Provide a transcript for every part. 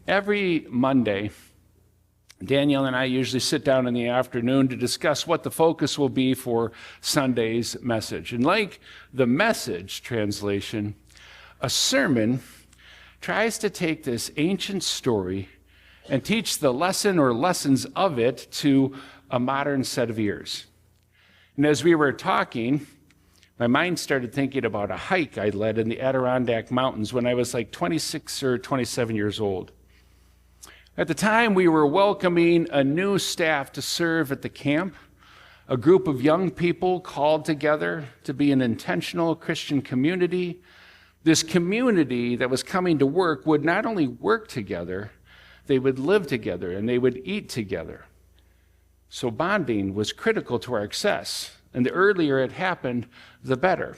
Every Monday, Danielle and I usually sit down in the afternoon to discuss what the focus will be for Sunday's message. And like the Message translation, a sermon tries to take this ancient story and teach the lesson or lessons of it to a modern set of ears. And as we were talking, my mind started thinking about a hike I led in the Adirondack Mountains when I was like 26 or 27 years old. At the time, we were welcoming a new staff to serve at the camp, a group of young people called together to be an intentional Christian community. This community that was coming to work would not only work together, they would live together and they would eat together. So bonding was critical to our success, and the earlier it happened, the better.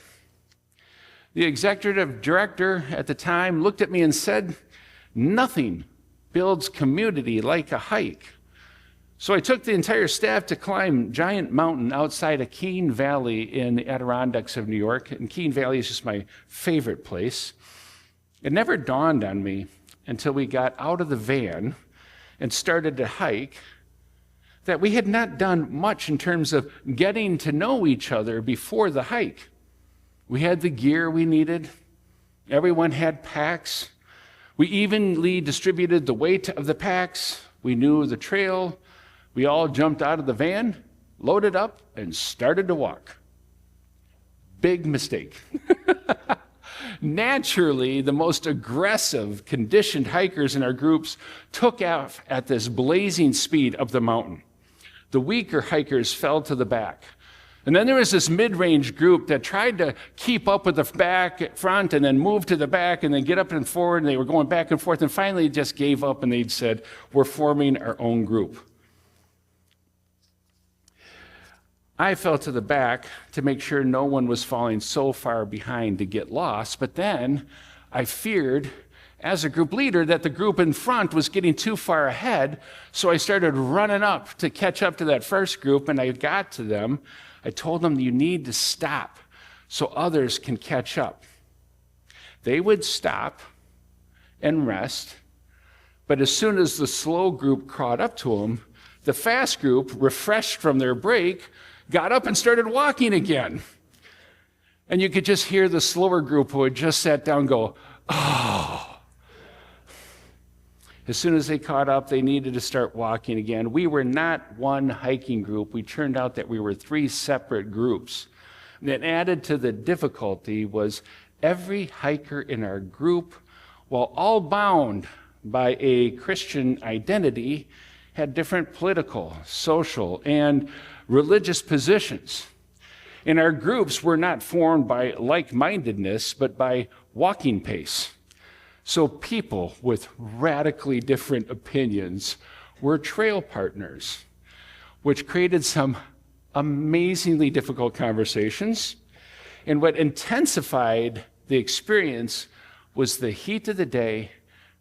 The executive director at the time looked at me and said, "Nothing builds community like a hike." So I took the entire staff to climb Giant Mountain outside of Keene Valley in the Adirondacks of New York. And Keene Valley is just my favorite place. It never dawned on me until we got out of the van and started to hike that we had not done much in terms of getting to know each other before the hike. We had the gear we needed. Everyone had packs. We evenly distributed the weight of the packs. We knew the trail. We all jumped out of the van, loaded up, and started to walk. Big mistake. Naturally, the most aggressive, conditioned hikers in our groups took off at this blazing speed up the mountain. The weaker hikers fell to the back. And then there was this mid-range group that tried to keep up with the front and then move to the back and then get up and forward, and they were going back and forth, and finally just gave up and they'd said, "We're forming our own group." I fell to the back to make sure no one was falling so far behind to get lost, but then I feared, as a group leader, that the group in front was getting too far ahead, so I started running up to catch up to that first group, and I got to them. I told them, "You need to stop so others can catch up." They would stop and rest, but as soon as the slow group caught up to them, the fast group, refreshed from their break, got up and started walking again. And you could just hear the slower group who had just sat down go, "Oh." As soon as they caught up, they needed to start walking again. We were not one hiking group. We turned out that we were three separate groups. And added to the difficulty was every hiker in our group, while all bound by a Christian identity, had different political, social, and religious positions. And our groups were not formed by like-mindedness, but by walking pace. So people with radically different opinions were trail partners, which created some amazingly difficult conversations. And what intensified the experience was the heat of the day,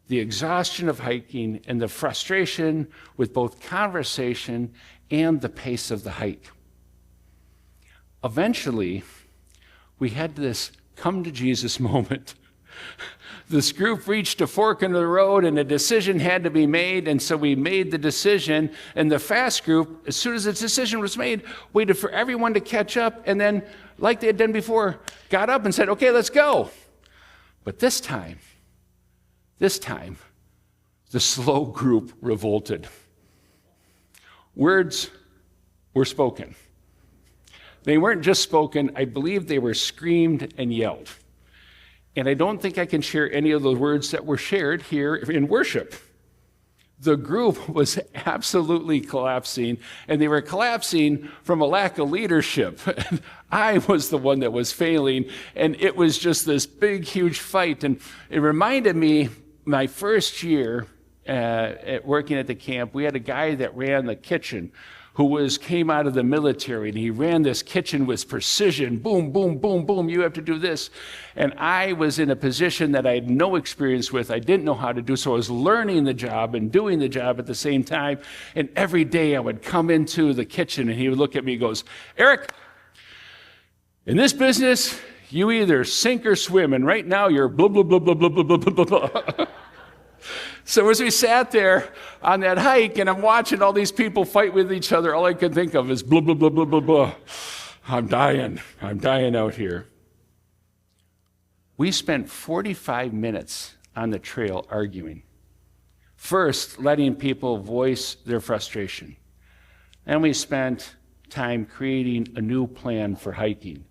the exhaustion of hiking, and the frustration with both conversation and the pace of the hike. Eventually, we had this come to Jesus moment. This group reached a fork in the road and a decision had to be made, and so we made the decision, and the fast group, as soon as the decision was made, waited for everyone to catch up, and then, like they had done before, got up and said, "Okay, let's go." But this time, the slow group revolted. Words were spoken. They weren't just spoken, I believe they were screamed and yelled. And I don't think I can share any of the words that were shared here in worship. The group was absolutely collapsing, and they were collapsing from a lack of leadership. I was the one that was failing, and it was just this big, huge fight. And it reminded me, my first year working at the camp, we had a guy that ran the kitchen who came out of the military, and he ran this kitchen with precision. Boom, boom, boom, boom, you have to do this. And I was in a position that I had no experience with. I didn't know how to do, so I was learning the job and doing the job at the same time. And every day I would come into the kitchen, and he would look at me and goes, "Eric, in this business, you either sink or swim, and right now you're blah, blah, blah, blah, blah, blah, blah, blah, blah." So as we sat there on that hike and I'm watching all these people fight with each other, all I could think of is blah, blah, blah, blah, blah, blah. I'm dying out here. We spent 45 minutes on the trail arguing. First, letting people voice their frustration. Then we spent time creating a new plan for hiking.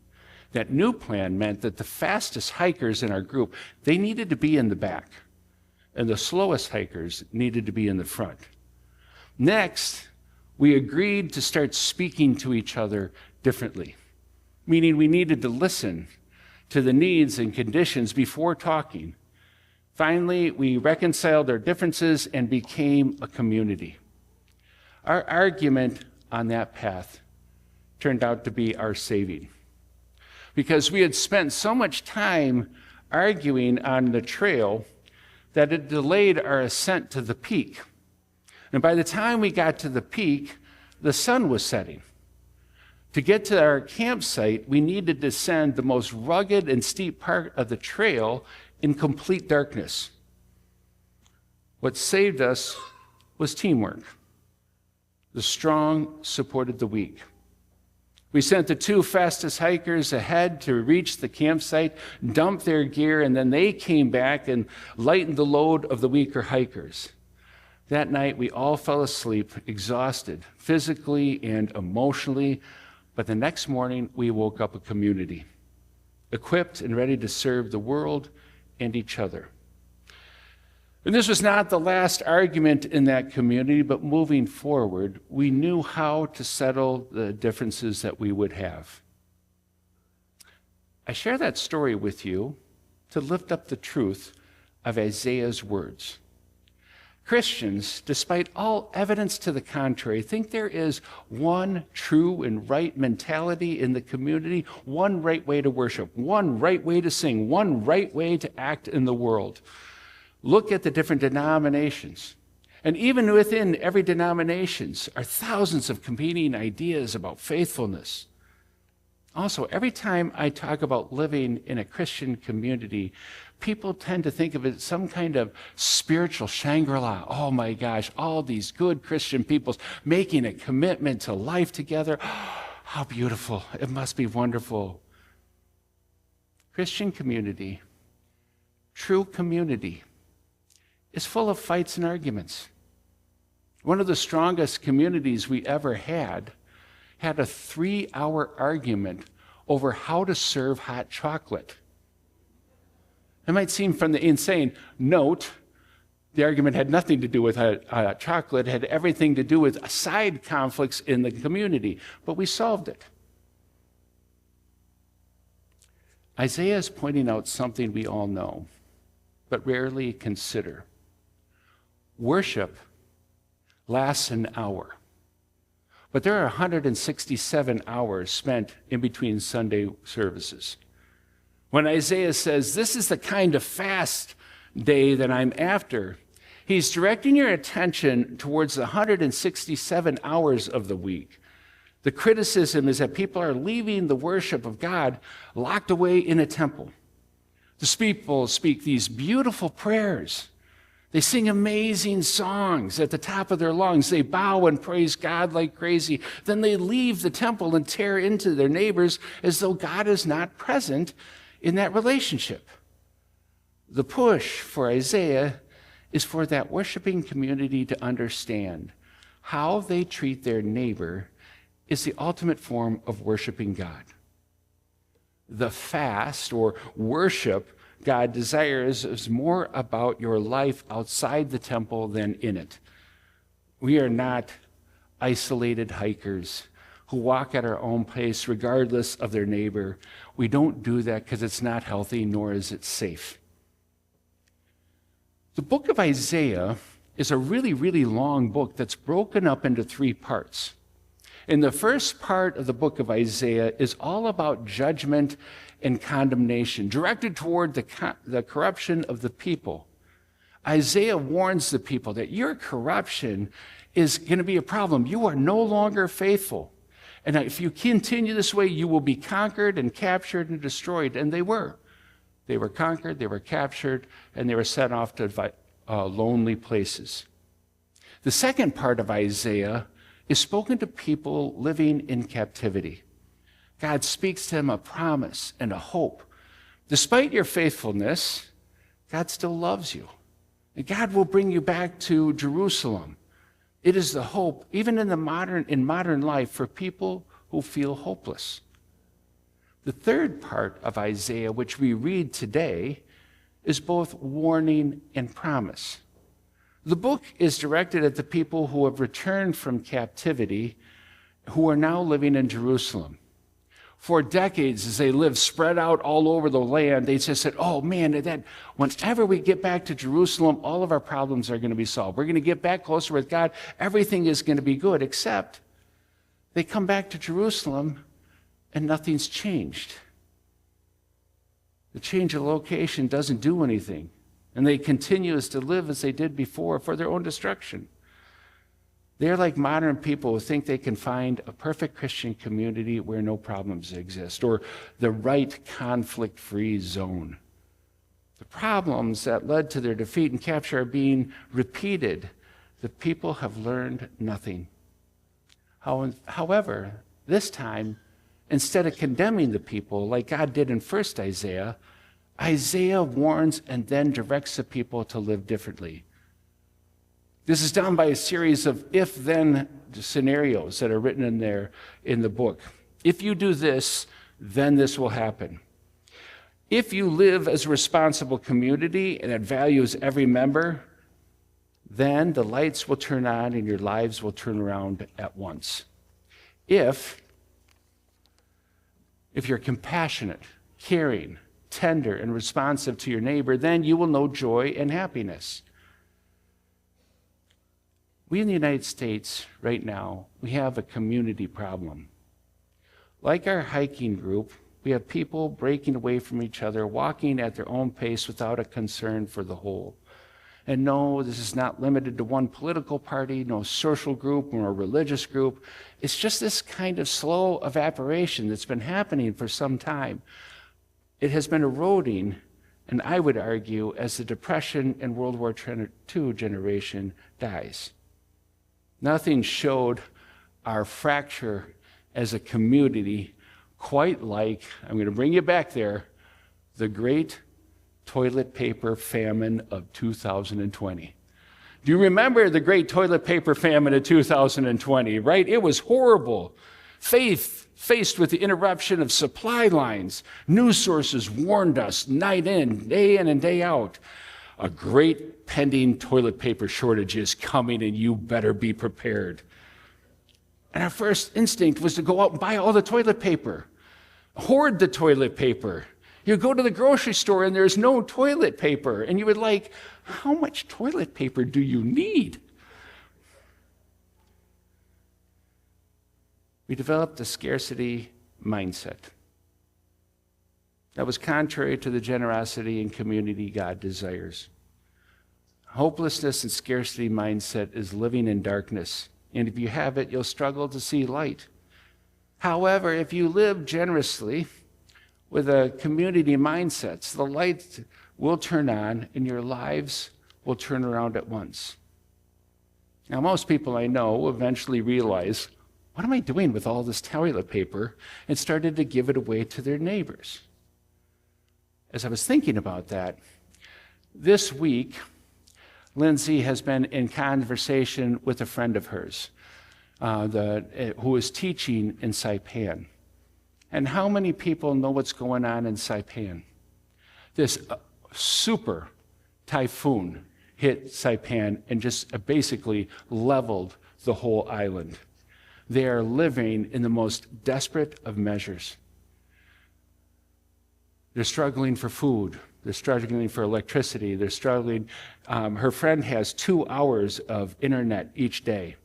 That new plan meant that the fastest hikers in our group, they needed to be in the back, and the slowest hikers needed to be in the front. Next, we agreed to start speaking to each other differently, meaning we needed to listen to the needs and conditions before talking. Finally, we reconciled our differences and became a community. Our argument on that path turned out to be our saving, because we had spent so much time arguing on the trail that it delayed our ascent to the peak. And by the time we got to the peak, the sun was setting. To get to our campsite, we needed to descend the most rugged and steep part of the trail in complete darkness. What saved us was teamwork. The strong supported the weak. We sent the two fastest hikers ahead to reach the campsite, dump their gear, and then they came back and lightened the load of the weaker hikers. That night, we all fell asleep, exhausted, physically and emotionally, but the next morning, we woke up a community, equipped and ready to serve the world and each other. And this was not the last argument in that community, but moving forward, we knew how to settle the differences that we would have. I share that story with you to lift up the truth of Isaiah's words. Christians, despite all evidence to the contrary, think there is one true and right mentality in the community, one right way to worship, one right way to sing, one right way to act in the world. Look at the different denominations. And even within every denomination are thousands of competing ideas about faithfulness. Also, every time I talk about living in a Christian community, people tend to think of it as some kind of spiritual Shangri-La. Oh my gosh, all these good Christian peoples making a commitment to life together. How beautiful. It must be wonderful. Christian community, true community, is full of fights and arguments. One of the strongest communities we ever had a 3-hour argument over how to serve hot chocolate. It might seem from the insane. Note, the argument had nothing to do with hot chocolate, it had everything to do with side conflicts in the community, but we solved it. Isaiah is pointing out something we all know, but rarely consider. Worship lasts an hour. But there are 167 hours spent in between Sunday services. When Isaiah says, this is the kind of fast day that I'm after, he's directing your attention towards the 167 hours of the week. The criticism is that people are leaving the worship of God locked away in a temple. The people speak these beautiful prayers. They sing amazing songs at the top of their lungs. They bow and praise God like crazy. Then they leave the temple and tear into their neighbors as though God is not present in that relationship. The push for Isaiah is for that worshiping community to understand how they treat their neighbor is the ultimate form of worshiping God. The fast or worship God desires is more about your life outside the temple than in it. We are not isolated hikers who walk at our own pace regardless of their neighbor. We don't do that because it's not healthy, nor is it safe. The book of Isaiah is a really, really long book that's broken up into 3 parts. And the first part of the book of Isaiah is all about judgment and condemnation, directed toward the corruption of the people. Isaiah warns the people that your corruption is going to be a problem. You are no longer faithful. And if you continue this way, you will be conquered and captured and destroyed. And they were. They were conquered, they were captured, and they were sent off to lonely places. The second part of Isaiah is spoken to people living in captivity. God speaks to them a promise and a hope. Despite your faithfulness, God still loves you. And God will bring you back to Jerusalem. It is the hope, even in modern life, for people who feel hopeless. The third part of Isaiah, which we read today, is both warning and promise. The book is directed at the people who have returned from captivity, who are now living in Jerusalem. For decades, as they lived spread out all over the land, they just said, oh man, that whenever we get back to Jerusalem, all of our problems are going to be solved. We're going to get back closer with God. Everything is going to be good, except they come back to Jerusalem and nothing's changed. The change of location doesn't do anything. And they continue to live as they did before for their own destruction. They're like modern people who think they can find a perfect Christian community where no problems exist, or the right conflict-free zone. The problems that led to their defeat and capture are being repeated. The people have learned nothing. However, this time, instead of condemning the people like God did in 1st Isaiah, Isaiah warns and then directs the people to live differently. This is done by a series of if-then scenarios that are written in there in the book. If you do this, then this will happen. If you live as a responsible community and that values every member, then the lights will turn on and your lives will turn around at once. If you're compassionate, caring, tender, and responsive to your neighbor, then you will know joy and happiness. We in the United States right now, we have a community problem. Like our hiking group, we have people breaking away from each other, walking at their own pace without a concern for the whole. And no, this is not limited to one political party, no social group or religious group. It's just this kind of slow evaporation that's been happening for some time. It has been eroding, and I would argue, as the Depression and World War II generation dies. Nothing showed our fracture as a community quite like, I'm going to bring you back there, the great toilet paper famine of 2020. Do you remember the great toilet paper famine of 2020, right? It was horrible. Faced with the interruption of supply lines, news sources warned us night in and day out, a great pending toilet paper shortage is coming and you better be prepared. And our first instinct was to go out and buy all the toilet paper, hoard the toilet paper. You go to the grocery store and there's no toilet paper, and you would like, how much toilet paper do you need? We developed a scarcity mindset that was contrary to the generosity and community God desires. Hopelessness and scarcity mindset is living in darkness, and if you have it, you'll struggle to see light. However, if you live generously with a community mindset, the light will turn on and your lives will turn around at once. Now, most people I know eventually realize, what am I doing with all this toilet paper? And started to give it away to their neighbors. As I was thinking about that, this week, Lindsay has been in conversation with a friend of hers who is teaching in Saipan. And how many people know what's going on in Saipan? This super typhoon hit Saipan and just basically leveled the whole island. They are living in the most desperate of measures. They're struggling for food. They're struggling for electricity. They're struggling. Her friend has 2 hours of internet each day.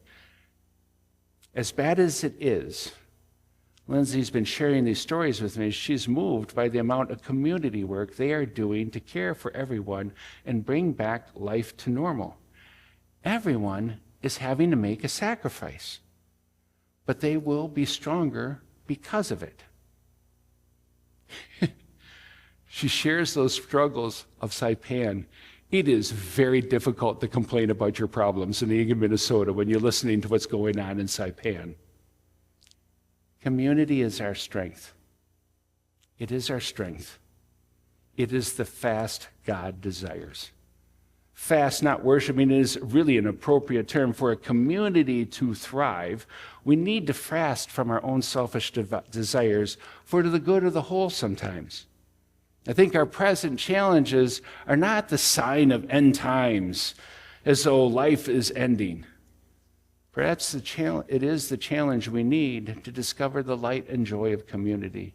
As bad as it is, Lindsay's been sharing these stories with me. She's moved by the amount of community work they are doing to care for everyone and bring back life to normal. Everyone is having to make a sacrifice, but they will be stronger because of it. She shares those struggles of Saipan It is very difficult to complain about your problems in Minnesota when you're listening to what's going on in Saipan. Community is our strength. It is our strength. It is the fast God desires. Fast, not worshiping, is really an appropriate term. For a community to thrive, we need to fast from our own selfish desires for the good of the whole sometimes. I think our present challenges are not the sign of end times, as though life is ending. Perhaps it is the challenge we need to discover the light and joy of community.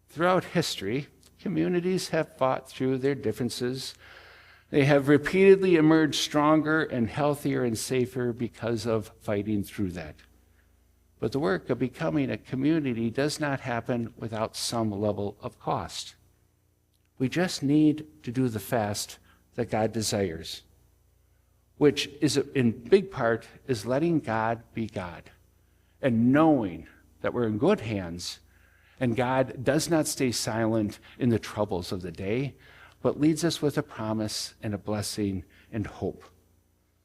Throughout history, communities have fought through their differences. They have repeatedly emerged stronger and healthier and safer because of fighting through that. But the work of becoming a community does not happen without some level of cost. We just need to do the fast that God desires, which is, in big part, is letting God be God and knowing that we're in good hands and God does not stay silent in the troubles of the day, but leads us with a promise and a blessing and hope.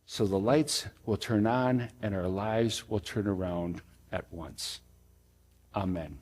So the lights will turn on and our lives will turn around at once. Amen.